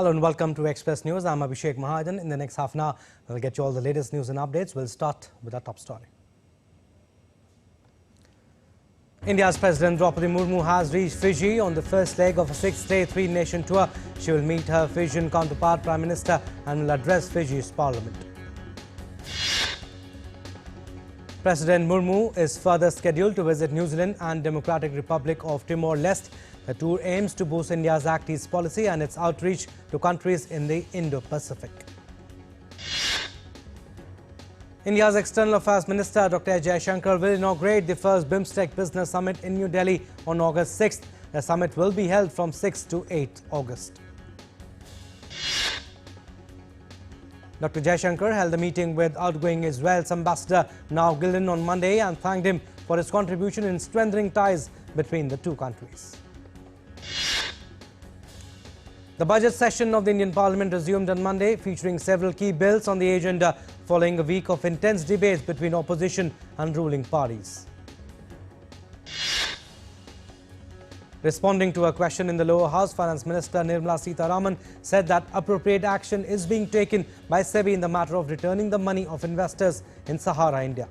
Hello and welcome to Express News. I'm Abhishek Mahajan. In the next half an hour, we'll get you all the latest news and updates. We'll start with our top story. India's President Draupadi Murmu has reached Fiji on the first leg of a 6-day three-nation tour. She will meet her Fijian counterpart, Prime Minister, and will address Fiji's parliament. President Murmu is further scheduled to visit New Zealand and Democratic Republic of Timor-Leste. The tour aims to boost India's Act East policy and its outreach to countries in the Indo-Pacific. India's External Affairs Minister Dr. Jaishankar will inaugurate the first BIMSTEC Business Summit in New Delhi on August 6th. The summit will be held from 6th to 8th August. Dr. Jaishankar held a meeting with outgoing Israel's Ambassador Nav Gilden on Monday and thanked him for his contribution in strengthening ties between the two countries. The budget session of the Indian Parliament resumed on Monday, featuring several key bills on the agenda following a week of intense debates between opposition and ruling parties. Responding to a question in the lower house, Finance Minister Nirmala Sitharaman said that appropriate action is being taken by SEBI in the matter of returning the money of investors in Sahara, India.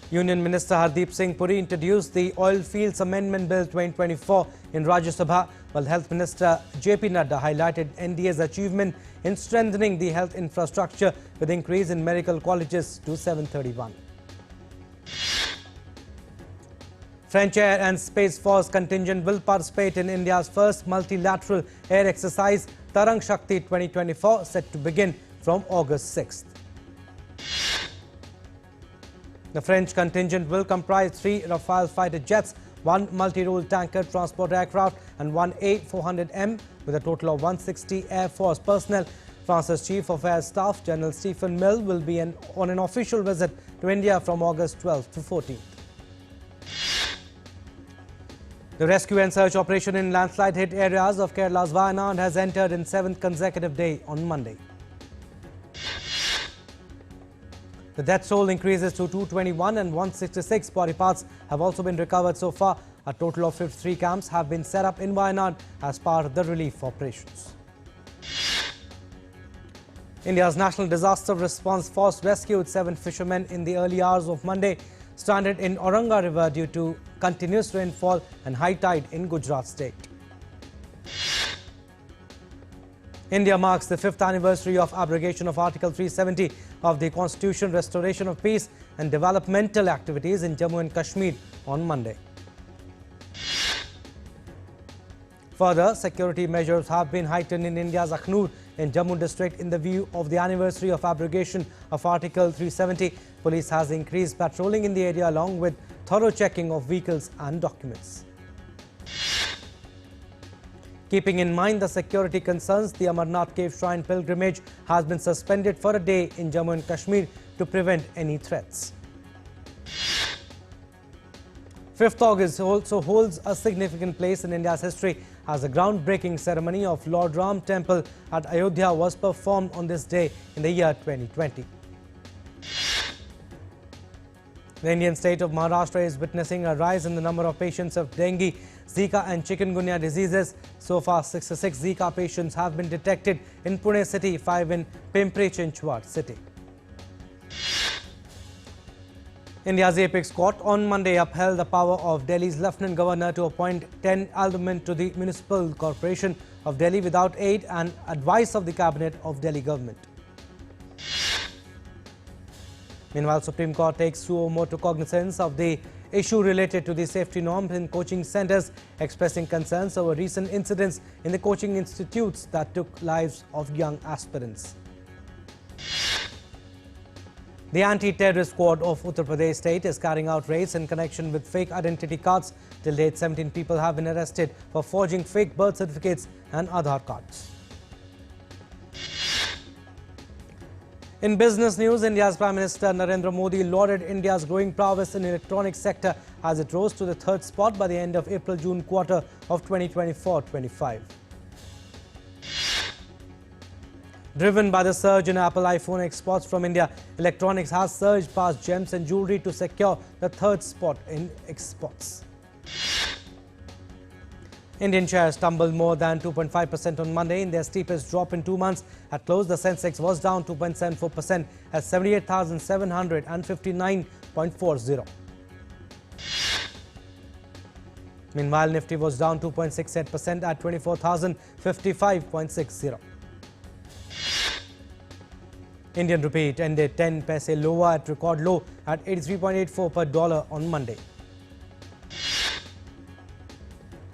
Union Minister Hardeep Singh Puri introduced the Oil Fields Amendment Bill 2024 in Rajya Sabha, while Health Minister JP Nadda highlighted NDA's achievement in strengthening the health infrastructure with increase in medical colleges to 731. French Air and Space Force contingent will participate in India's first multilateral air exercise, Tarang Shakti 2024, set to begin from August 6th. The French contingent will comprise 3 Rafale fighter jets, 1 multi-role tanker transport aircraft and 1 A400M with a total of 160 Air Force personnel. France's Chief of Air Staff, General Stephen Mill, will be on an official visit to India from August 12th to 14th. The rescue and search operation in landslide-hit areas of Kerala's Wayanad has entered in 7th consecutive day on Monday. The death toll increases to 221 and 166 body parts have also been recovered so far. A total of 53 camps have been set up in Wayanad as part of the relief operations. India's National Disaster Response Force rescued 7 fishermen in the early hours of Monday, stranded in Auranga River due to continuous rainfall and high tide in Gujarat state. India marks the 5th anniversary of abrogation of Article 370 of the Constitution, restoration of peace and developmental activities in Jammu and Kashmir on Monday. Further, security measures have been heightened in India's Akhnur in Jammu district in the view of the anniversary of abrogation of Article 370. Police has increased patrolling in the area along with thorough checking of vehicles and documents. Keeping in mind the security concerns, the Amarnath Cave Shrine pilgrimage has been suspended for a day in Jammu and Kashmir to prevent any threats. 5th August also holds a significant place in India's history as the groundbreaking ceremony of Lord Ram Temple at Ayodhya was performed on this day in the year 2020. The Indian state of Maharashtra is witnessing a rise in the number of patients of dengue, Zika and chikungunya diseases. So far, 66 Zika patients have been detected in Pune city, 5 in Pimpri Chinchwad city. India's Apex Court on Monday upheld the power of Delhi's Lieutenant Governor to appoint 10 aldermen to the Municipal Corporation of Delhi without aid and advice of the Cabinet of Delhi government. Meanwhile, Supreme Court takes suo motu cognizance of the issue related to the safety norms in coaching centres, expressing concerns over recent incidents in the coaching institutes that took lives of young aspirants. The anti-terrorist squad of Uttar Pradesh state is carrying out raids in connection with fake identity cards. Till date, 17 people have been arrested for forging fake birth certificates and Aadhaar cards. In business news, India's Prime Minister Narendra Modi lauded India's growing prowess in the electronics sector as it rose to the 3rd spot by the end of April-June quarter of 2024-25. Driven by the surge in Apple iPhone exports from India, electronics has surged past gems and jewelry to secure the 3rd spot in exports. Indian shares tumbled more than 2.5% on Monday in their steepest drop in 2 months. At close, the Sensex was down 2.74% at 78,759.40. Meanwhile, Nifty was down 2.68% at 24,055.60. Indian rupee ended 10 paise lower at record low at 83.84 per dollar on Monday.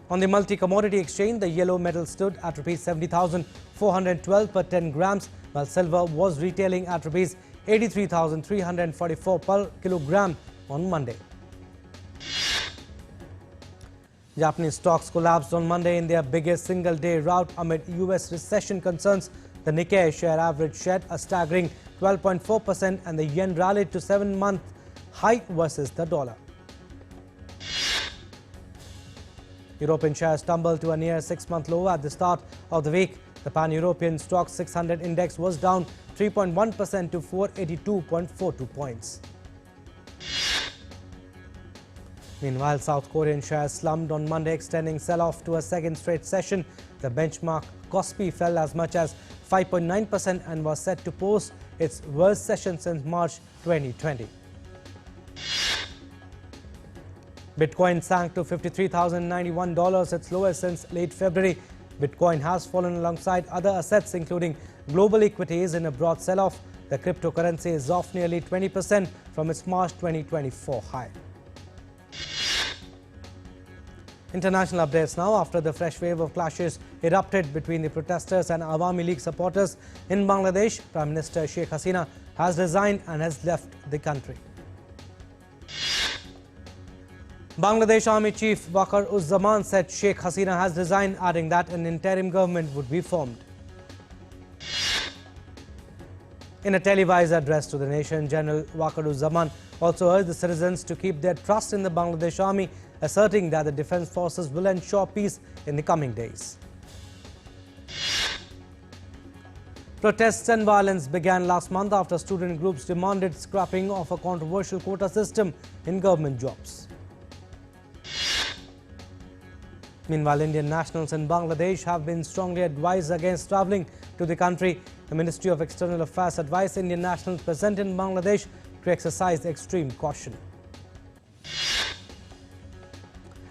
On the multi-commodity exchange, the yellow metal stood at rupees 70,412 per 10 grams, while silver was retailing at rupees 83,344 per kilogram on Monday. Japanese stocks collapsed on Monday in their biggest single-day rout amid US recession concerns. The Nikkei share average shed a staggering 12.4% and the yen rallied to 7-month high versus the dollar. European shares tumbled to a near 6-month low at the start of the week. The Pan-European Stoxx 600 index was down 3.1% to 482.42 points. Meanwhile, South Korean shares slumped on Monday, extending sell-off to a second straight session. The benchmark Kospi fell as much as 5.9% and was set to post its worst session since March 2020. Bitcoin sank to $53,091, its lowest since late February. Bitcoin has fallen alongside other assets, including global equities, in a broad sell-off. The cryptocurrency is off nearly 20% from its March 2024 high. International updates now. After the fresh wave of clashes erupted between the protesters and Awami League supporters in Bangladesh, Prime Minister Sheikh Hasina has resigned and has left the country. Bangladesh Army Chief Waqar-uz-Zaman said Sheikh Hasina has resigned, adding that an interim government would be formed. In a televised address to the nation, General Waqar-uz-Zaman also urged the citizens to keep their trust in the Bangladesh Army, asserting that the defense forces will ensure peace in the coming days. Protests and violence began last month after student groups demanded scrapping of a controversial quota system in government jobs. Meanwhile, Indian nationals in Bangladesh have been strongly advised against travelling to the country. The Ministry of External Affairs advised Indian nationals present in Bangladesh to exercise extreme caution.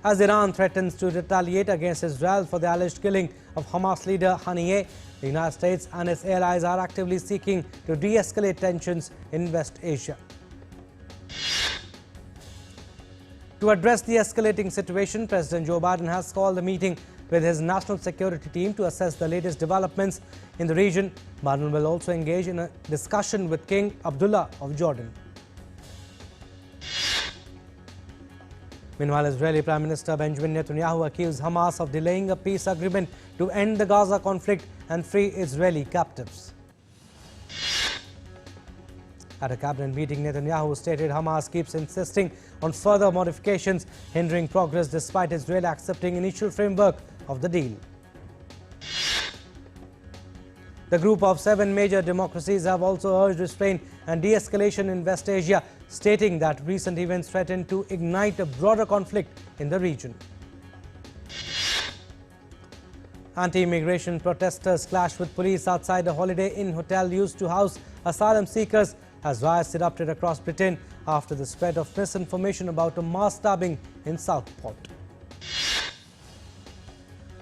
As Iran threatens to retaliate against Israel for the alleged killing of Hamas leader Haniyeh, the United States and its allies are actively seeking to de-escalate tensions in West Asia. To address the escalating situation, President Joe Biden has called a meeting with his national security team to assess the latest developments in the region. Biden will also engage in a discussion with King Abdullah of Jordan. Meanwhile, Israeli Prime Minister Benjamin Netanyahu accused Hamas of delaying a peace agreement to end the Gaza conflict and free Israeli captives. At a cabinet meeting, Netanyahu stated Hamas keeps insisting on further modifications, hindering progress despite Israel accepting initial framework of the deal. The group of 7 major democracies have also urged restraint and de-escalation in West Asia, stating that recent events threaten to ignite a broader conflict in the region. Anti-immigration protesters clashed with police outside a Holiday Inn hotel used to house asylum seekers as riots erupted across Britain after the spread of misinformation about a mass stabbing in Southport.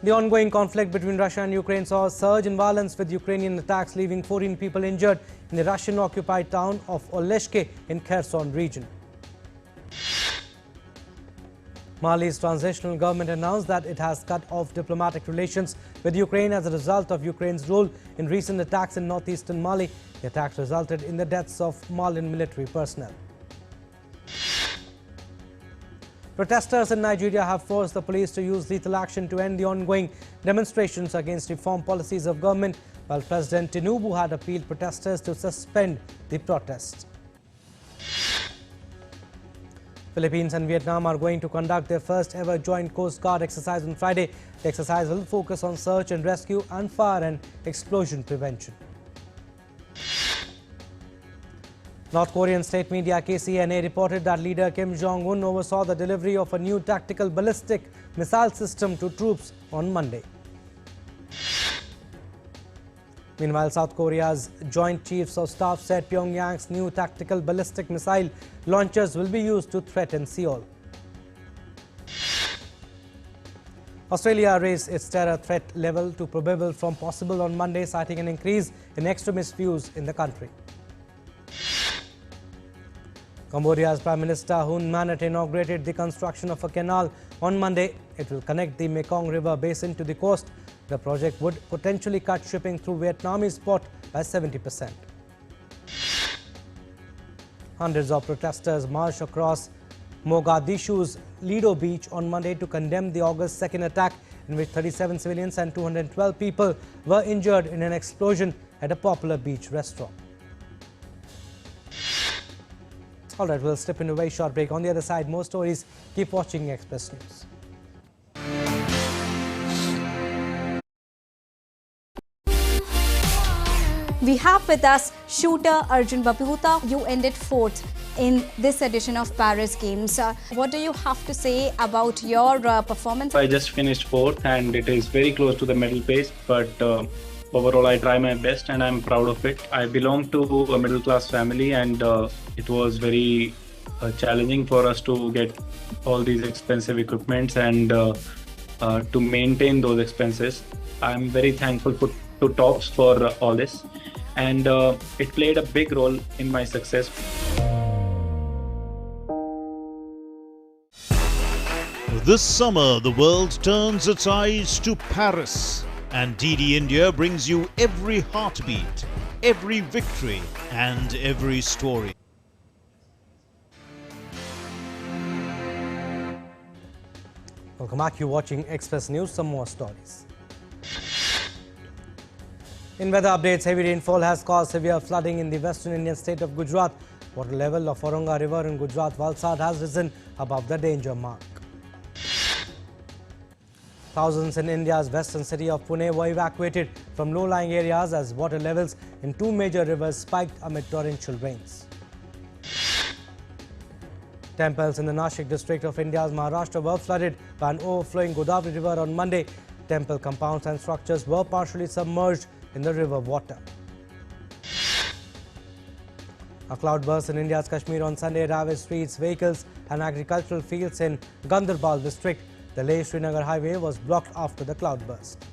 The ongoing conflict between Russia and Ukraine saw a surge in violence, with Ukrainian attacks leaving 14 people injured in the Russian-occupied town of Oleshke in Kherson region. Mali's transitional government announced that it has cut off diplomatic relations with Ukraine as a result of Ukraine's role in recent attacks in northeastern Mali. The attacks resulted in the deaths of Malian military personnel. Protesters in Nigeria have forced the police to use lethal action to end the ongoing demonstrations against reform policies of government, while President Tinubu had appealed protesters to suspend the protests. Philippines and Vietnam are going to conduct their first ever joint Coast Guard exercise on Friday. The exercise will focus on search and rescue and fire and explosion prevention. North Korean state media KCNA reported that leader Kim Jong-un oversaw the delivery of a new tactical ballistic missile system to troops on Monday. Meanwhile, South Korea's Joint Chiefs of Staff said Pyongyang's new tactical ballistic missile launchers will be used to threaten Seoul. Australia raised its terror threat level to probable from possible on Monday, citing an increase in extremist views in the country. Cambodia's Prime Minister Hun Manet inaugurated the construction of a canal on Monday. It will connect the Mekong River basin to the coast. The project would potentially cut shipping through Vietnamese port by 70%. Hundreds of protesters marched across Mogadishu's Lido beach on Monday to condemn the August 2nd attack, in which 37 civilians and 212 people were injured in an explosion at a popular beach restaurant. All right, we'll step into a very short break. On the other side, more stories. Keep watching Express News. We have with us shooter Arjun Baputa. You ended fourth in this edition of Paris Games. What do you have to say about your performance? I just finished fourth and it is very close to the medal pace, but overall I try my best and I'm proud of it. I belong to a middle class family and it was very challenging for us to get all these expensive equipments and to maintain those expenses. I'm very thankful to TOPS for all this, and it played a big role in my success. This summer, the world turns its eyes to Paris, and DD India brings you every heartbeat, every victory, and every story. Welcome back. You're watching Express News. Some more stories. In weather updates, heavy rainfall has caused severe flooding in the western Indian state of Gujarat. Water level of Auranga River in Gujarat Valsad has risen above the danger mark. Thousands in India's western city of Pune were evacuated from low-lying areas as water levels in two major rivers spiked amid torrential rains. Temples in the Nashik district of India's Maharashtra were flooded by an overflowing Godavari river on Monday. Temple compounds and structures were partially submerged in the river water. A cloudburst in India's Kashmir on Sunday ravaged streets, vehicles and agricultural fields in Gandarbal district. The Leh-Srinagar highway was blocked after the cloudburst.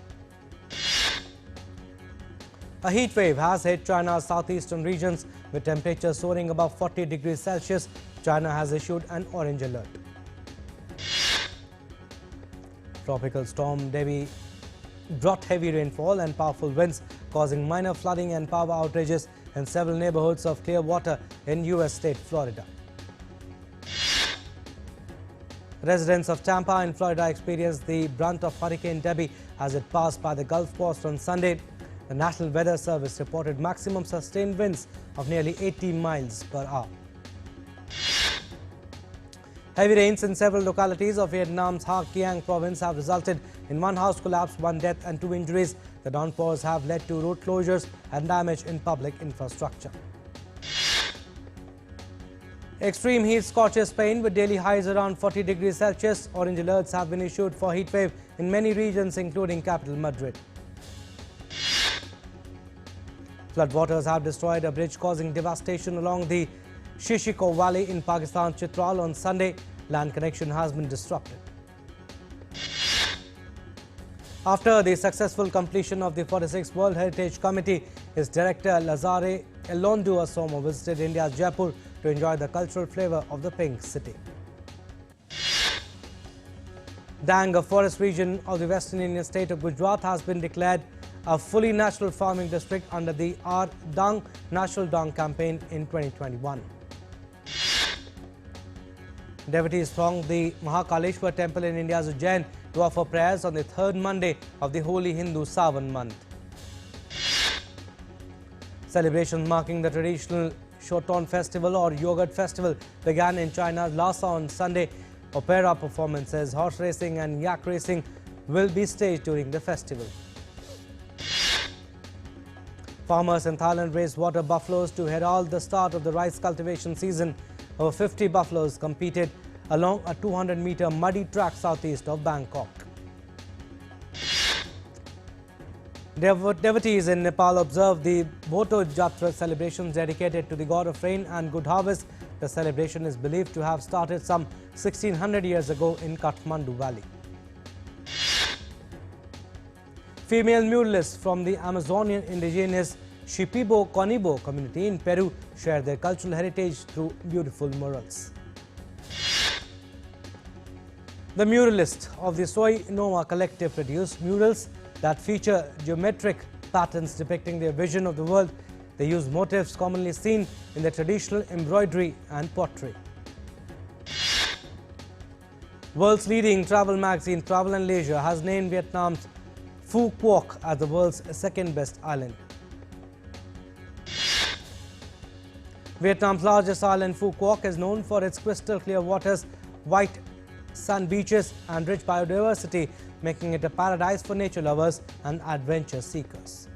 A heat wave has hit China's southeastern regions with temperatures soaring above 40 degrees Celsius. China has issued an orange alert. Tropical storm Devi brought heavy rainfall and powerful winds, causing minor flooding and power outages in several neighborhoods of Clearwater in U.S. state Florida. Residents of Tampa in Florida experienced the brunt of Hurricane Debbie as it passed by the Gulf Coast on Sunday. The National Weather Service reported maximum sustained winds of nearly 80 miles per hour. Heavy rains in several localities of Vietnam's Ha Kiang province have resulted in one house collapse, one death and 2 injuries. The downpours have led to road closures and damage in public infrastructure. Extreme heat scorches Spain with daily highs around 40 degrees Celsius. Orange alerts have been issued for heat wave in many regions, including capital Madrid. Floodwaters have destroyed a bridge, causing devastation along the Shishiko Valley in Pakistan's Chitral on Sunday. Land connection has been disrupted. After the successful completion of the 46th World Heritage Committee, its director Lazare Elondu Asomo visited India's Jaipur to enjoy the cultural flavor of the Pink City. Dang, a forest region of the western Indian state of Gujarat, has been declared a fully natural farming district under the Our Dang Natural Dang campaign in 2021. Devotees thronged the Mahakaleshwar temple in India's Ujjain to offer prayers on the third Monday of the holy Hindu Sawan month. Celebrations marking the traditional Shoton festival or yogurt festival began in China's Lhasa on Sunday. Opera performances, horse racing and yak racing will be staged during the festival. Farmers in Thailand raised water buffaloes to herald the start of the rice cultivation season. Over 50 buffaloes competed along a 200-meter muddy track southeast of Bangkok. Devotees in Nepal observe the Bhoto Jatra celebrations dedicated to the god of rain and good harvest. The celebration is believed to have started some 1600 years ago in Kathmandu Valley. Female muralists from the Amazonian indigenous Shipibo Conibo community in Peru share their cultural heritage through beautiful murals. The muralists of the Soy Nova collective produce murals that feature geometric patterns depicting their vision of the world. They use motifs commonly seen in the traditional embroidery and pottery. World's leading travel magazine Travel and Leisure has named Vietnam's Phu Quoc as the world's second best island. Vietnam's largest island, Phu Quoc, is known for its crystal clear waters, white sand beaches and rich biodiversity, making it a paradise for nature lovers and adventure seekers.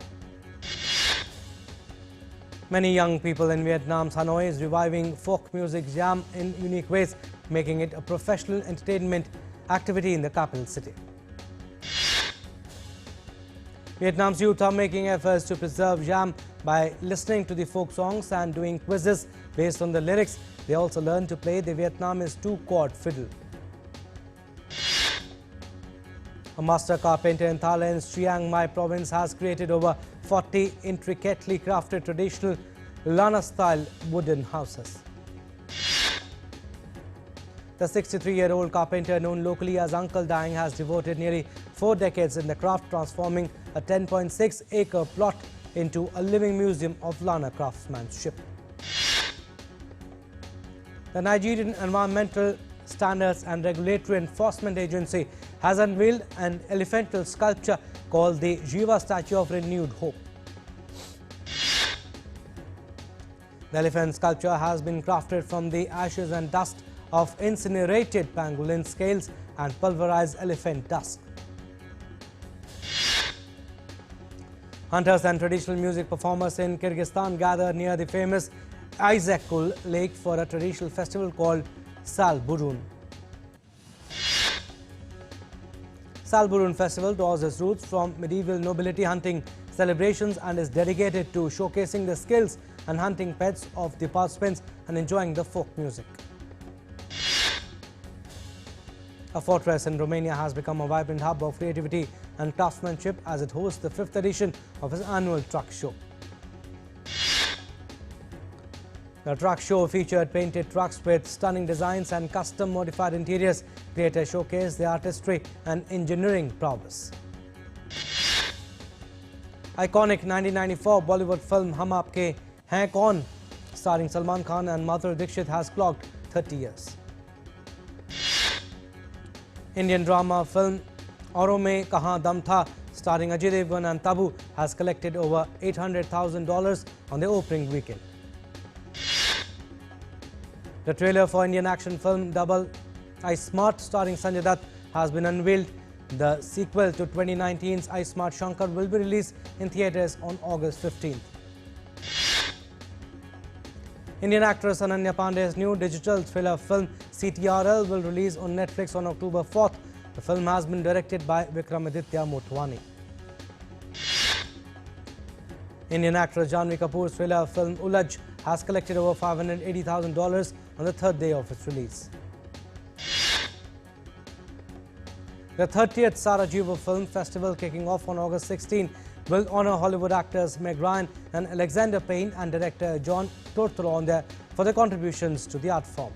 Many young people in Vietnam's Hanoi is reviving folk music jam in unique ways, making it a professional entertainment activity in the capital city. Vietnam's youth are making efforts to preserve jam by listening to the folk songs and doing quizzes based on the lyrics. They also learn to play the Vietnamese 2-chord fiddle. A master carpenter in Thailand's Chiang Mai province has created over 40 intricately crafted traditional Lana-style wooden houses. The 63-year-old carpenter, known locally as Uncle Dang, has devoted nearly 4 decades in the craft, transforming a 10.6-acre plot into a living museum of Lana craftsmanship. The Nigerian Environmental Standards and Regulatory Enforcement Agency has unveiled an elephantal sculpture called the Jiva Statue of Renewed Hope. The elephant sculpture has been crafted from the ashes and dust of incinerated pangolin scales and pulverized elephant dust. Hunters and traditional music performers in Kyrgyzstan gather near the famous Izakul Lake for a traditional festival called Salburun. Salburun festival draws its roots from medieval nobility hunting celebrations and is dedicated to showcasing the skills and hunting pets of the participants and enjoying the folk music. A fortress in Romania has become a vibrant hub of creativity and craftsmanship as it hosts the 5th edition of its annual truck show. The truck show featured painted trucks with stunning designs and custom modified interiors. Creators showcased their artistry and engineering prowess. Iconic 1994 Bollywood film Hum Aapke Hain Kaun, starring Salman Khan and Madhuri Dixit, has clocked 30 years. Indian drama film Auron Mein Kahan Dum Tha, starring Ajay Devgan and Tabu, has collected over $800,000 on the opening weekend. The trailer for Indian action film Double I Smart, starring Sanjay Dutt, has been unveiled. The sequel to 2019's I Smart Shankar will be released in theatres on August 15th. Indian actress Ananya Pandey's new digital thriller film CTRL will release on Netflix on October 4th. The film has been directed by Vikramaditya Motwani. Indian actress Janhvi Kapoor's thriller film Ulaj has collected over $580,000 on the 3rd day of its release. The 30th Sarajevo Film Festival, kicking off on August 16, will honor Hollywood actors Meg Ryan and Alexander Payne and director John Turturro for their contributions to the art form.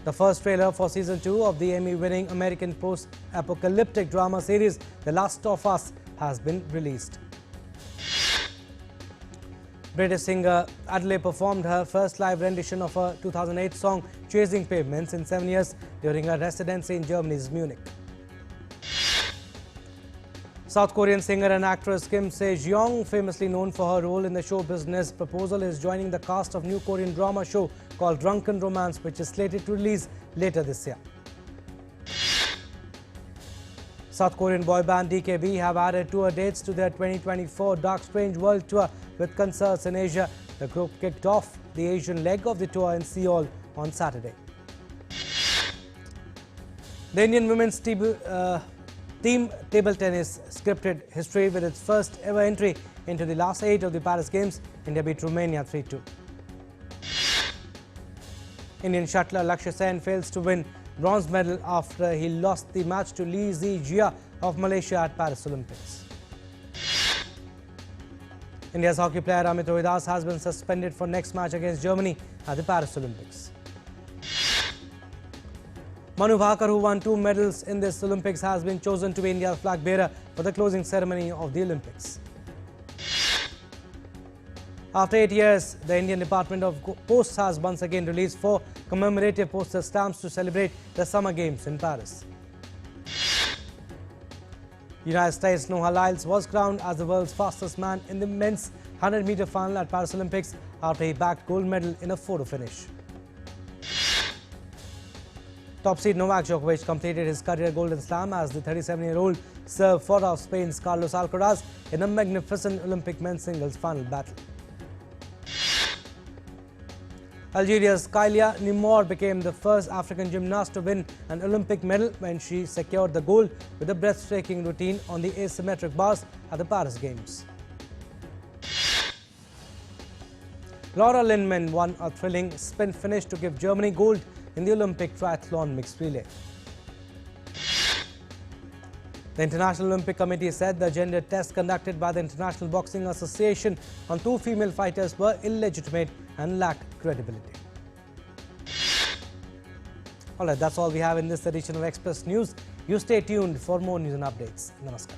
The first trailer for Season 2 of the Emmy-winning American post-apocalyptic drama series The Last of Us has been released. British singer Adele performed her first live rendition of her 2008 song Chasing Pavements in 7 years during her residency in Germany's Munich. South Korean singer and actress Kim Se-jeong, famously known for her role in the show Business Proposal, is joining the cast of new Korean drama show called Drunken Romance, which is slated to release later this year. South Korean boy band DKB have added tour dates to their 2024 Dark Strange World Tour with concerts in Asia. The group kicked off the Asian leg of the tour in Seoul on Saturday. The Indian women's team table tennis scripted history with its first ever entry into the last 8 of the Paris Games. India beat Romania 3-2. Indian shuttler Lakshya Sen fails to win bronze medal after he lost the match to Lee Zijia of Malaysia at Paris Olympics. India's hockey player Amit Rohidas has been suspended for next match against Germany at the Paris Olympics. Manu Bhaker, who won 2 medals in this Olympics, has been chosen to be India's flag bearer for the closing ceremony of the Olympics. After 8 years, the Indian Department of Posts has once again released 4 commemorative postal stamps to celebrate the Summer Games in Paris. United States' Noah Lyles was crowned as the world's fastest man in the men's 100-meter final at Paris Olympics after he bagged gold medal in a photo finish. Top seed Novak Djokovic completed his career Golden Slam as the 37-year-old served 4 of Spain's Carlos Alcaraz in a magnificent Olympic men's singles final battle. Algeria's Kylia Nimor became the first African gymnast to win an Olympic medal when she secured the gold with a breathtaking routine on the asymmetric bars at the Paris Games. Laura Lindman won a thrilling sprint finish to give Germany gold in the Olympic triathlon mixed relay. The International Olympic Committee said the gender test conducted by the International Boxing Association on 2 female fighters were illegitimate and lacked credibility. Alright, that's all we have in this edition of Express News. You stay tuned for more news and updates. Namaskar.